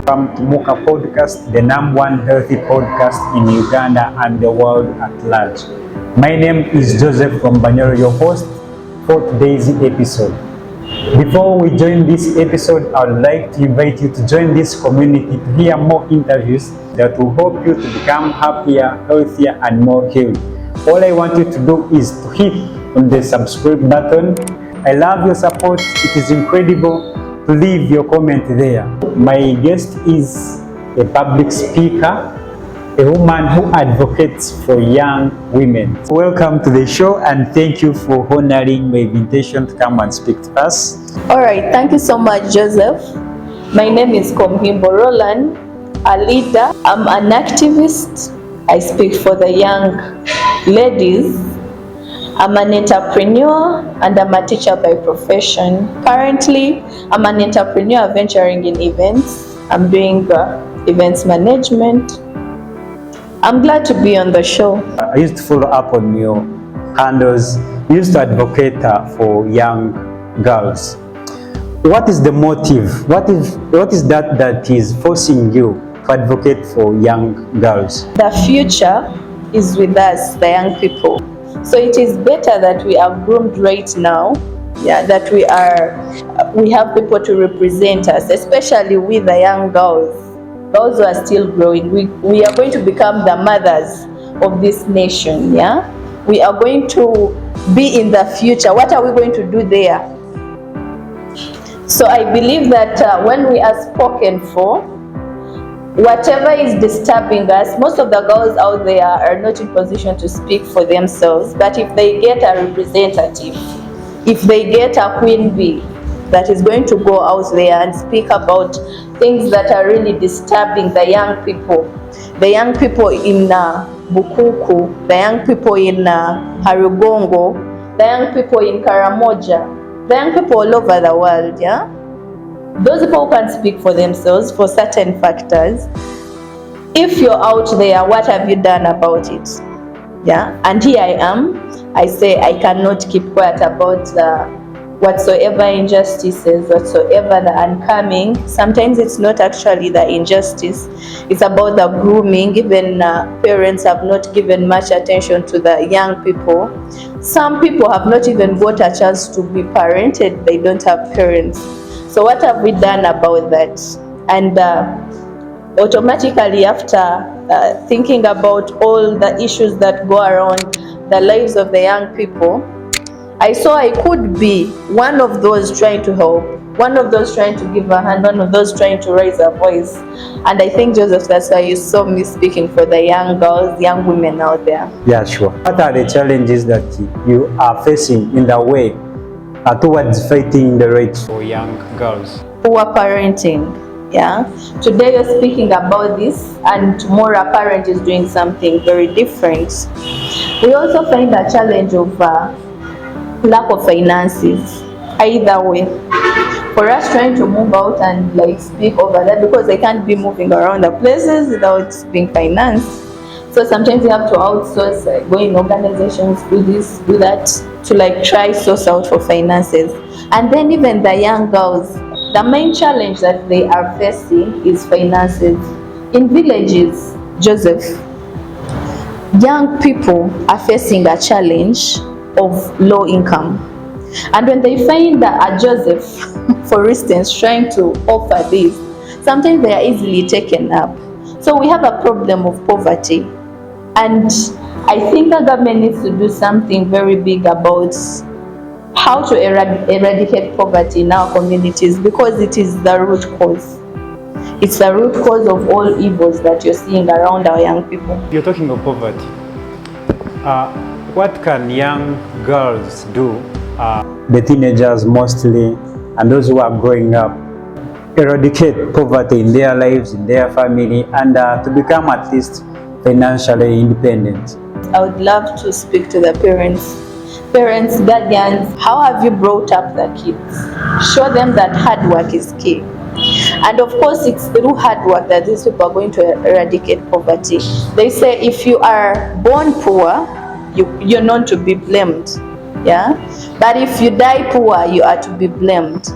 welcome to Muka Podcast, the #1 healthy podcast in Uganda and the world at large. My name is Joseph from Banyoro, your host for today's episode. Before we join this episode, I would like to invite you to join this community to hear more interviews that will help you to become happier, healthier, and more healthy. All I want you to do is to hit on the subscribe button. I love your support. It is incredible to leave your comment there. My guest is a public speaker, a woman who advocates for young women. Welcome to the show and thank you for honoring my invitation to come and speak to us. All right, thank you so much, Joseph. My name is Komhimbo Roland, a leader. I'm an activist. I speak for the young ladies. I'm an entrepreneur and I'm a teacher by profession. Currently, I'm an entrepreneur venturing in events. I'm doing events management. I'm glad to be on the show. I used to follow up on your handles. You used to advocate for young girls. What is the motive? What is that is forcing you to advocate for young girls? The future is with us, the young people. So it is better that we are groomed right now, that we have people to represent us, especially with the young girls, those who are still growing. We are going to become the mothers of this nation, We are going to be in the future. What are we going to do there? So I believe that when we are spoken for, whatever is disturbing us, most of the girls out there are not in position to speak for themselves. But if they get a representative, if they get a queen bee that is going to go out there and speak about things that are really disturbing the young people in Bukuku, the young people in Harugongo, the young people in Karamoja, the young people all over the world, Those people can speak for themselves for certain factors. If you're out there, what have you done about it? And here I am. I say I cannot keep quiet about whatsoever injustices, whatsoever the uncoming. Sometimes it's not actually the injustice. It's about the grooming. Even parents have not given much attention to the young people. Some people have not even got a chance to be parented. They don't have parents. So what have we done about that? And automatically after thinking about all the issues that go around the lives of the young people, I saw I could be one of those trying to help, one of those trying to give a hand, one of those trying to raise a voice. And I think, Joseph, that's why you saw me speaking for the young girls, young women out there. Yeah, sure. What are the challenges that you are facing in the way towards fighting the rights for young girls? Poor parenting, Today you're speaking about this and tomorrow a parent is doing something very different. We also find a challenge of lack of finances, either way. For us trying to move out and speak over that, because they can't be moving around the places without being financed. So sometimes you have to outsource, go in organizations, do this, do that, to try source out for finances. And then even the young girls, the main challenge that they are facing is finances. In villages, Joseph, young people are facing a challenge of low income. And when they find a Joseph, for instance, trying to offer this, sometimes they are easily taken up. So we have a problem of poverty. And I think the government needs to do something very big about how to eradicate poverty in our communities, because it is the root cause. It's the root cause of all evils that you're seeing around our young people. You're talking of poverty. What can young girls do, the teenagers mostly, and those who are growing up, eradicate poverty in their lives, in their family, and to become at least financially independent? I would love to speak to the parents, guardians. How have you brought up the kids? Show them that hard work is key. And of course, it's through hard work that these people are going to eradicate poverty. They say if you are born poor, you're not to be blamed. But if you die poor, you are to be blamed.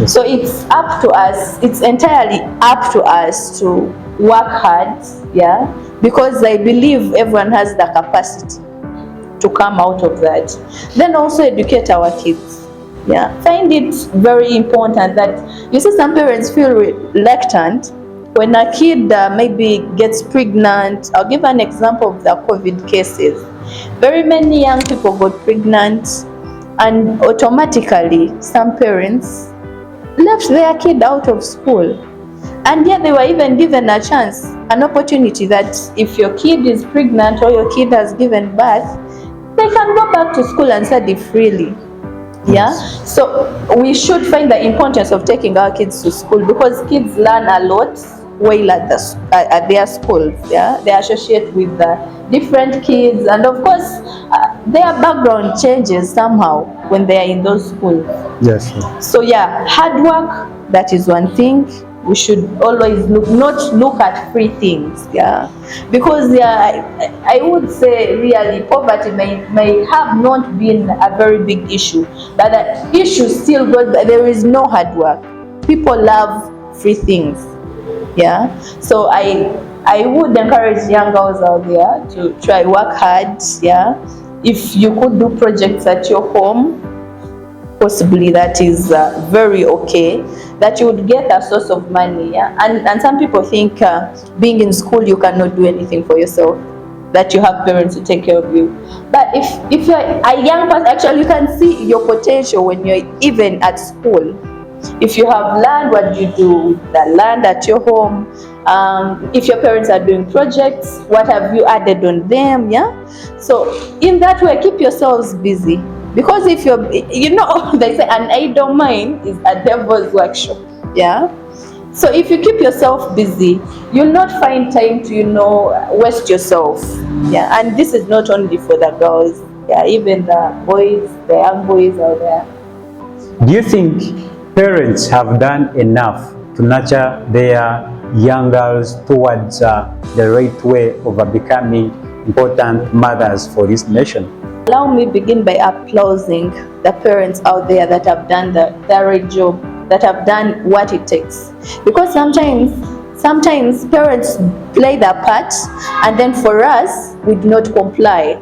So it's up to us, it's entirely up to us to work hard, yeah, because I believe everyone has the capacity to come out of that. Then also educate our kids. Yeah, find it very important that you see some parents feel reluctant when a kid maybe gets pregnant. I'll give an example of the COVID cases. Very many young people got pregnant, and automatically some parents left their kid out of school. And yet they were even given a chance, an opportunity that if your kid is pregnant or your kid has given birth, they can go back to school and study freely. Yeah, so we should find the importance of taking our kids to school, because kids learn a lot while at their schools. Yeah, they associate with different kids, and of course their background changes somehow when they are in those schools. Yes. So yeah, hard work, that is one thing. We should always not look at free things, yeah, because I would say really poverty may have not been a very big issue, but the issue still goes that there is no hard work. People love free things, yeah. So I would encourage young girls out there to try work hard, yeah. If you could do projects at your home, possibly that is very okay, that you would get a source of money, yeah. And some people think being in school you cannot do anything for yourself, that you have parents to take care of you. But if you're a young person, actually you can see your potential when you're even at school. If you have land, what do you do with the land at your home? If your parents are doing projects, what have you added on them, yeah? So in that way, keep yourselves busy. Because if you're, they say an idle mind is a devil's workshop, yeah? So if you keep yourself busy, you'll not find time to, waste yourself, yeah? And this is not only for the girls, yeah, even the boys, the young boys out there. Do you think parents have done enough to nurture their young girls towards the right way of becoming important mothers for this nation? Allow me begin by applauding the parents out there that have done the right job, that have done what it takes. Because sometimes parents play their part, and then for us, we do not comply.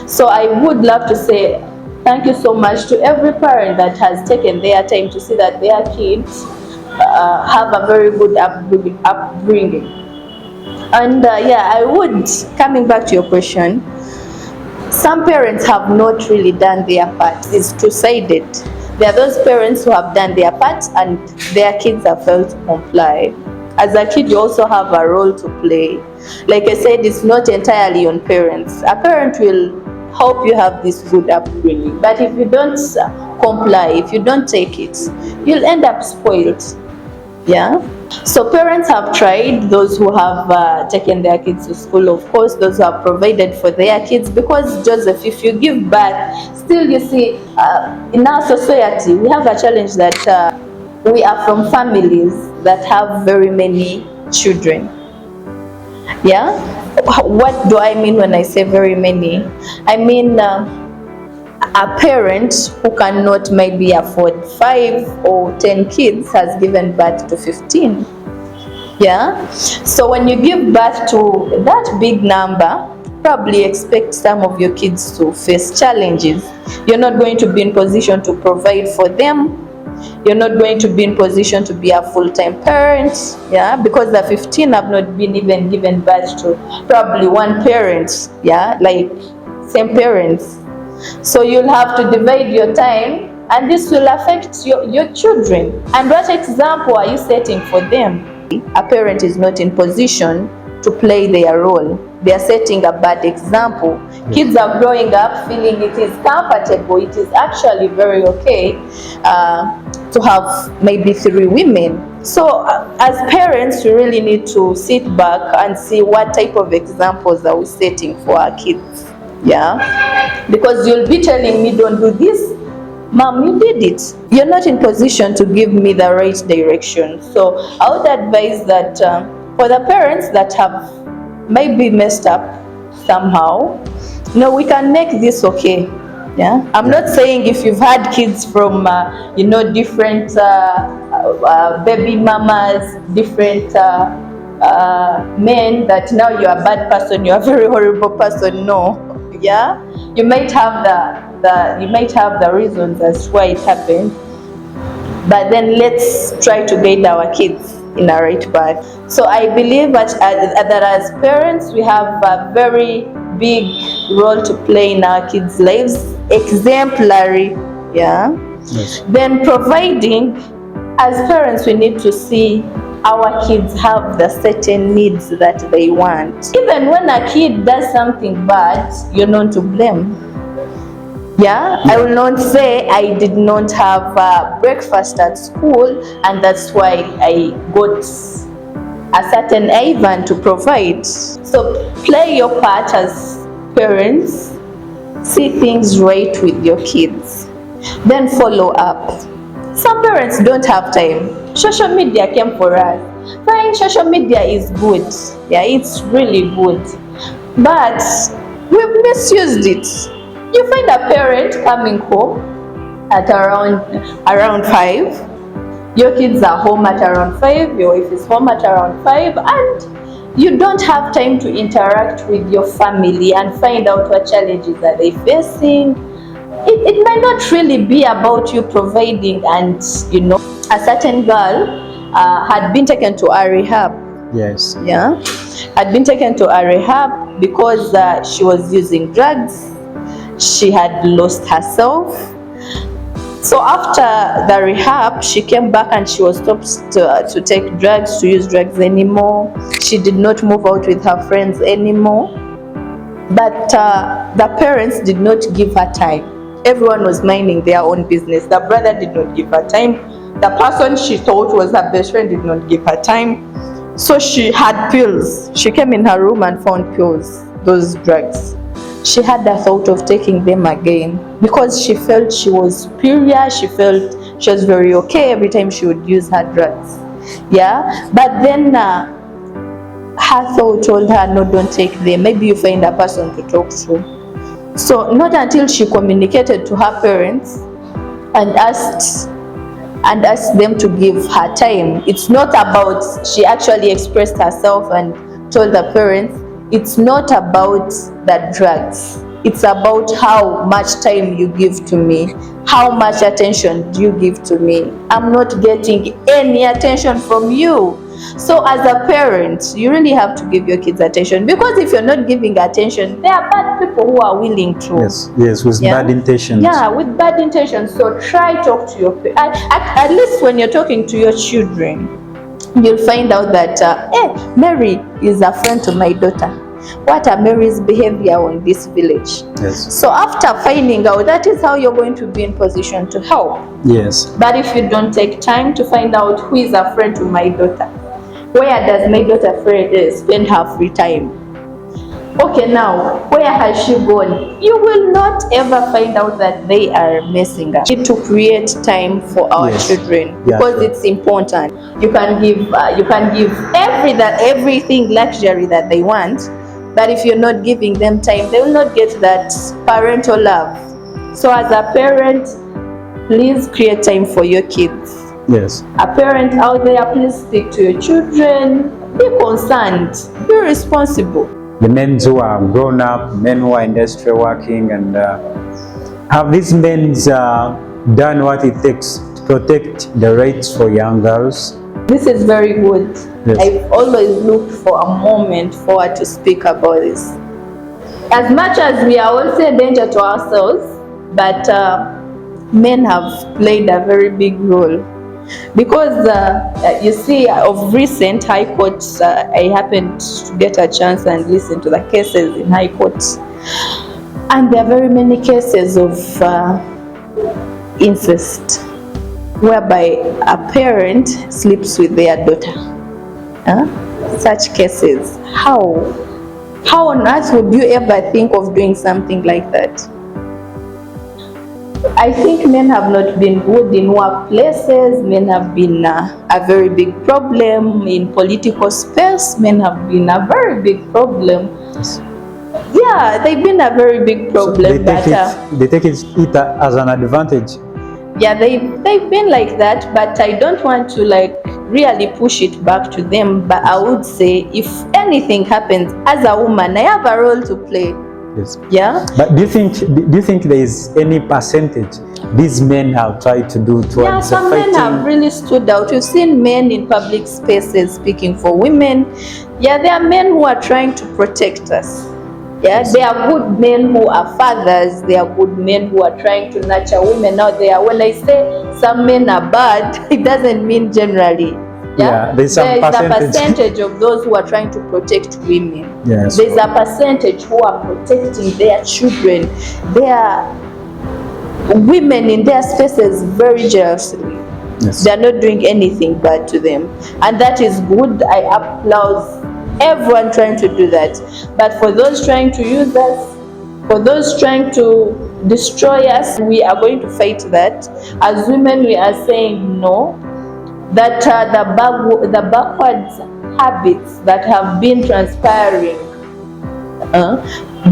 So I would love to say thank you so much to every parent that has taken their time to see that their kids have a very good upbringing. And I would, coming back to your question, some parents have not really done their part. It's two-sided. There are those parents who have done their part and their kids have failed to comply. As a kid, you also have a role to play. Like I said, it's not entirely on parents. A parent will help you have this good upbringing, but if you don't comply, if you don't take it, you'll end up spoiled, yeah. So parents have tried, those who have taken their kids to school, of course, those who have provided for their kids, because Joseph, if you give birth, still you see, in our society, we have a challenge that we are from families that have very many children, yeah. What do I mean when I say very many? I mean a parent who cannot maybe afford 5 or 10 kids has given birth to 15. Yeah? So when you give birth to that big number, probably expect some of your kids to face challenges. You're not going to be in position to provide for them. You're not going to be in position to be a full-time parent, yeah, because the 15 have not been even given birth to probably one parent, yeah, like same parents. So you'll have to divide your time, and this will affect your children. And what example are you setting for them? A parent is not in position to play their role. They are setting a bad example. Kids are growing up feeling it is comfortable, it is actually very okay to have maybe 3 women. So as parents, we really need to sit back and see what type of examples are we setting for our kids, yeah? Because you'll be telling me, don't do this, Mom, you did it. You're not in position to give me the right direction. So I would advise that for the parents that have maybe messed up somehow, we can make this okay. Yeah, I'm not saying if you've had kids from different baby mamas, different men, that now you're a bad person, you're a very horrible person. No, yeah, you might have the reasons as to why it happened, but then let's try to guide our kids in a right path. So I believe that as parents we have a very big role to play in our kids' lives, exemplary. Yeah. Yes. Then providing, as parents we need to see our kids have the certain needs that they want. Even when a kid does something bad, you're not to blame. Yeah, I will not say I did not have breakfast at school and that's why I got a certain Ivan to provide. So play your part as parents, see things right with your kids, then follow up. Some parents don't have time. Social media came for us. Fine, social media is good. Yeah, it's really good. But we've misused it. You find a parent coming home at around 5. Your kids are home at around 5. Your wife is home at around 5, and you don't have time to interact with your family and find out what challenges are they facing. It might not really be about you providing. And a certain girl had been taken to a rehab. Yes. Yeah, had been taken to a rehab because she was using drugs. She had lost herself. So after the rehab, she came back and she was stopped to take drugs, to use drugs anymore. She did not move out with her friends anymore. But the parents did not give her time. Everyone was minding their own business. The brother did not give her time. The person she thought was her best friend did not give her time. So she had pills. She came in her room and found pills, those drugs. She had the thought of taking them again because she felt she was superior. She felt she was very okay every time she would use her drugs. Yeah, but then her thought told her, no, don't take them. Maybe you find a person to talk to. So not until she communicated to her parents and asked them to give her time. It's not about, she actually expressed herself and told the parents, it's not about the drugs. It's about how much time you give to me. How much attention do you give to me? I'm not getting any attention from you. So as a parent, you really have to give your kids attention, because if you're not giving attention, there are bad people who are willing to. Yes, with bad intentions. Yeah, with bad intentions. So try talk to your at least when you're talking to your children, you'll find out that Mary is a friend to my daughter. What are Mary's behavior on this village? Yes. So after finding out, that is how you're going to be in position to help. Yes. But if you don't take time to find out who is a friend to my daughter, where does my daughter spend her free time? Okay, now, where has she gone? You will not ever find out that they are messing up. We need to create time for our children, because it's important. You can give everything luxury that they want, but if you're not giving them time, they will not get that parental love. So as a parent, please create time for your kids. Yes. A parent out there, please speak to your children. Be concerned. Be responsible. The men who are grown up, men who are industrial working, and have these men done what it takes to protect the rights for young girls? This is very good. Yes. I've always looked for a moment for her to speak about this. As much as we are also a danger to ourselves, but men have played a very big role. Because you see, of recent High Court, I happened to get a chance and listen to the cases in High Court, and there are very many cases of incest, whereby a parent sleeps with their daughter. Such cases, how on earth would you ever think of doing something like that? I think men have not been good in workplaces. Men have been a very big problem in political space. Men have been a very big problem. Yes. Yeah, they've been a very big So problem. they take it as an advantage. Yeah, they've been like that, but I don't want to like really push it back to them. But I would say, if anything happens, as a woman, I have a role to play. Yes. Yeah. But do you think there is any percentage these men have tried to do towards Yeah, some men fighting? have really stood out. You've seen men in public spaces speaking for women. Yeah, there are men who are trying to protect us. Yeah, Yes. there are good men who are fathers. There are good men who are trying to nurture women out there. When I say some men are bad, it doesn't mean generally. Yeah, there's some there is a percentage. percentage of those who are trying to protect women. Yes. There's a percentage who are protecting their children, their women in their spaces very jealously. Yes. They're not doing anything bad to them, and that is good. I applaud everyone trying to do that. But for those trying to use us, for those trying to destroy us, we are going to fight that. As women, we are saying no. That the backwards habits that have been transpiring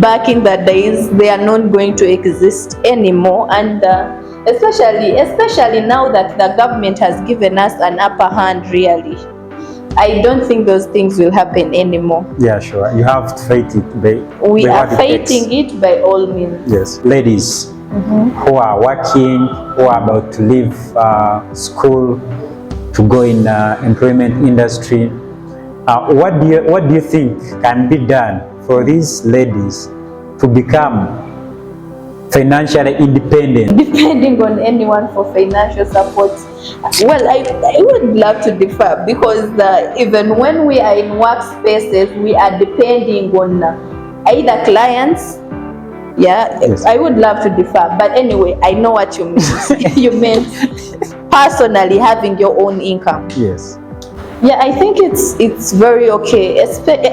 back in the days, they are not going to exist anymore. And especially now that the government has given us an upper hand, really, I don't think those things will happen anymore. Yeah, sure. You have to fight it. We by are fighting it by all means. Yes. Ladies who are working, who are about to leave school to go in employment industry, what do you think can be done for these ladies to become financially independent? Depending on anyone for financial support, well, I would love to differ, because even when we are in workspaces, we are depending on either clients. Yeah, Yes. I would love to differ, but anyway, I know what you mean. You meant personally having your own income. Yes. Yeah, I think it's very okay.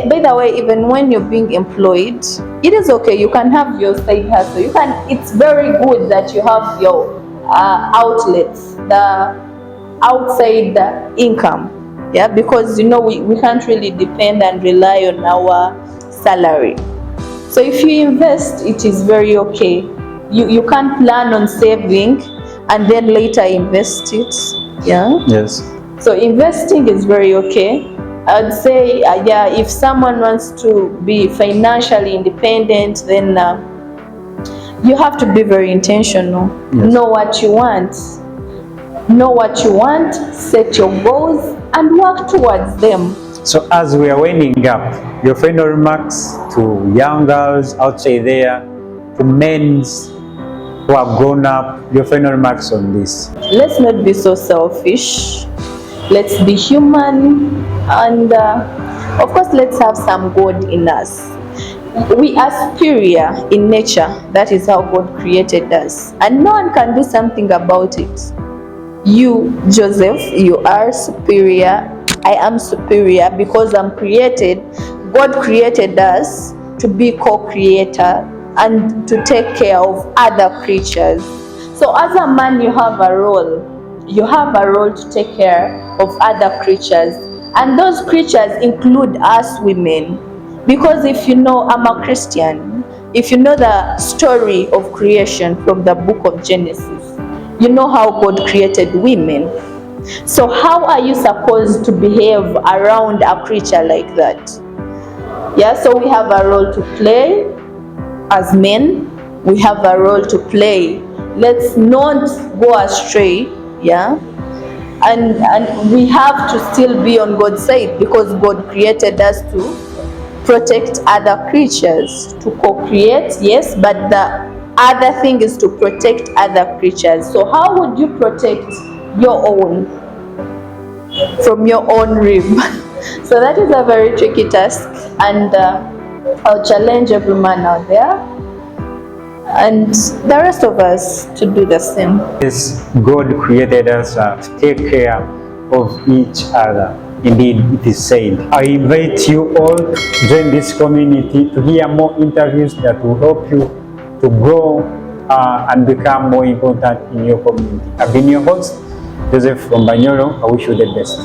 By the way, even when you're being employed, it is okay. You can have your side hustle. It's very good that you have your outlets, the outside income. Yeah, because we can't really depend and rely on our salary. So if you invest, it is very okay. You can't plan on saving and then later invest it. Yeah. Yes. So investing is very okay. I'd say, yeah, if someone wants to be financially independent, then you have to be very intentional. Yes. Know what you want. Know what you want, set your goals, and work towards them. So as we are winding up, your final remarks to young girls outside there, to men who have grown up, your final remarks on this? Let's not be so selfish. Let's be human, and of course, let's have some God in us. We are superior in nature. That is how God created us, and no one can do something about it. You, Joseph, you are superior. I am superior because I'm created. God created us to be co-creator and to take care of other creatures. So as a man, you have a role. You have a role to take care of other creatures. And those creatures include us women. Because if you know, I'm a Christian, if you know the story of creation from the book of Genesis, you know how God created women. So how are you supposed to behave around a creature like that? Yeah, so we have a role to play as men. We have a role to play. Let's not go astray. Yeah, and we have to still be on God's side, because God created us to protect other creatures, to co-create, yes, but the other thing is to protect other creatures. So how would you protect your own from your own rib? So that is a very tricky task, and I'll challenge every man out there and the rest of us to do the same. Yes, God created us to take care of each other. Indeed, it is said. I invite you all to join this community to hear more interviews that will help you to grow and become more important in your community. I've been your host, Joseph from Banyoro. I wish you the best.